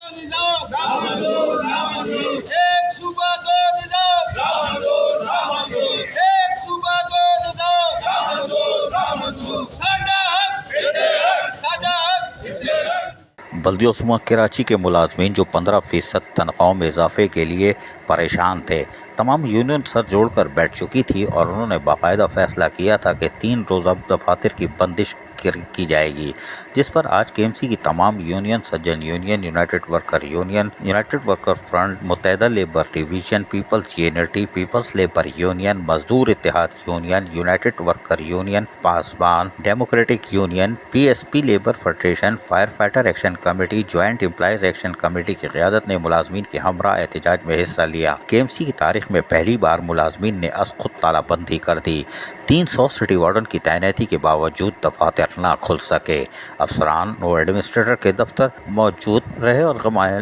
نظام ایک صوبہ دو نظام ایک صوبہ دو نظام ساڈا حق ساڈا حق۔ بلدیہ عظمیٰ کراچی کے ملازمین جو 15% تنخواہوں میں اضافے کے لیے پریشان تھے، تمام یونین سر جوڑ کر بیٹھ چکی تھی اور انہوں نے باقاعدہ فیصلہ کیا تھا کہ 3 روزہ دفاتر کی بندش کی جائے گی، جس پر آج کے ایم سی کی تمام یونین، سجن union, united worker union, united worker front, متحدہ labour division, peoples unity, peoples labour union, مزدور اتحاد یونین، یونائٹڈ ورکر یونین، پاسبان، democratic union, P S P labour federation, fire fighter action committee, joint employees action committee کی قیادت نے ملازمین کے ہمراہ احتجاج میں حصہ لیا۔ کے ایم سی کی تاریخ میں پہلی بار ملازمین نے از خود تالہ بندی کر دی۔ 300 سٹی وارڈن کی تعیناتی کے باوجود دفاتر نہ کھل سکے۔ افسران و ایڈمنسٹریٹر کے دفتر موجود رہے اور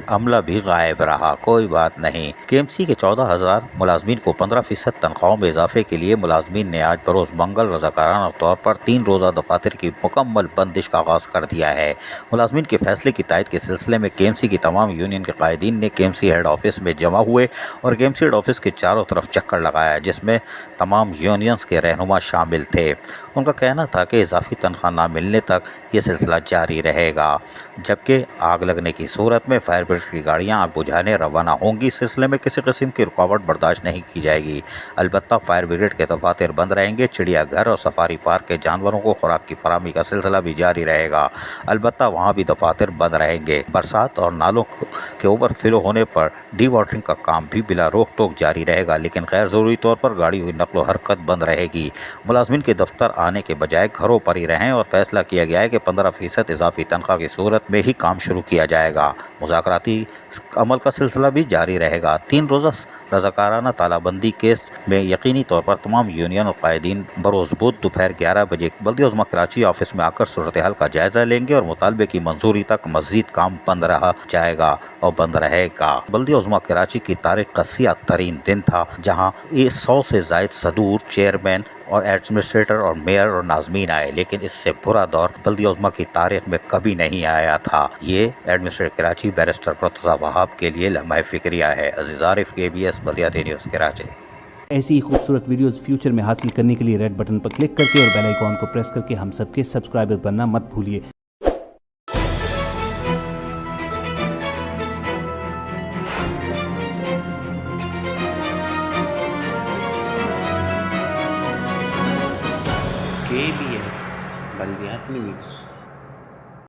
عملہ بھی غائب رہا، کوئی بات نہیں۔ کے ایم سی کے 14,000 ملازمین کو 15% تنخواہوں میں اضافے کے لیے ملازمین نے آج بروز منگل رضاکارانہ طور پر 3 روزہ دفاتر کی مکمل بندش کا آغاز کر دیا ہے۔ ملازمین کے فیصلے کی تائید کے سلسلے میں کے ایم سی کی تمام یونین کے قائدین نے کے ایم سی ہیڈ آفس میں جمع ہوئے اور کے ایم سی ہیڈ آفس کے چاروں طرف چکر لگایا، جس میں تمام یونینز کے رہنما شامل تھے۔ ان کا کہنا تھا کہ اضافی تنخواہ نہ ملنے تک یہ سلسلہ جاری رہے گا، جبکہ آگ لگنے کی صورت میں فائر بریگیڈ کی گاڑیاں آگ بجھانے روانہ ہوں گی۔ اس سلسلے میں کسی قسم کی رکاوٹ برداشت نہیں کی جائے گی۔ البتہ فائر بریگیڈ کے دفاتر بند رہیں گے، چڑیا گھر اور سفاری پارک کے جانوروں کو خوراک کی فراہمی کا سلسلہ بھی جاری رہے گا، البتہ وہاں بھی دفاتر بند رہیں گے۔ برسات اور نالوں کے اوور فلو ہونے پر ڈی واٹرنگ کا کام بھی بلا روک ٹوک جاری رہے گا، لیکن غیر ضروری طور پر گاڑی ہوئی نقل و حرکت بند رہے گی۔ ملازمین کے دفتر آنے کے بجائے گھروں پر ہی رہیں اور فیصلہ کیا گیا ہے کہ 15% اضافی تنخواہ کی صورت میں ہی کام شروع کیا جائے گا۔ مذاکراتی عمل کا سلسلہ بھی جاری رہے گا۔ 3 روزہ رضاکارانہ تالہ بندی کیس میں یقینی طور پر تمام یونین اور قائدین بروز بدھ دوپہر 11 بجے بلدیہ عظمیٰ کراچی آفس میں آ کر صورتحال کا جائزہ لیں گے اور مطالبے کی منظوری تک مزید کام بند رہا جائے گا اور بند رہے گا۔ بلدیہ عظمیٰ کراچی کی تاریخ کا سیاہ ترین دن تھا، جہاں 100 سے زائد صدور، چیئرمین اور ایڈمنسٹریٹر اور میئر اور ناظمین آئے، لیکن اس سے برا دور بلدیہ عظمیٰ کی تاریخ میں کبھی نہیں آیا تھا۔ یہ ایڈمنسٹریٹر کراچی بیرسٹر مرتضیٰ وہاب کے لیے لمحہ فکریہ ہے۔ عزیز عارف، KBS بلدیاتی نیوز کراچی۔ ایسی ہی خوبصورت ویڈیوز فیوچر میں حاصل کرنے کے لیے ریڈ بٹن پر کلک کر کے اور بیل آئیکن کو پریس کر کے ہم سب کے سبسکرائبر بننا مت بھولیے۔ KBS بلدیاتی نیوز۔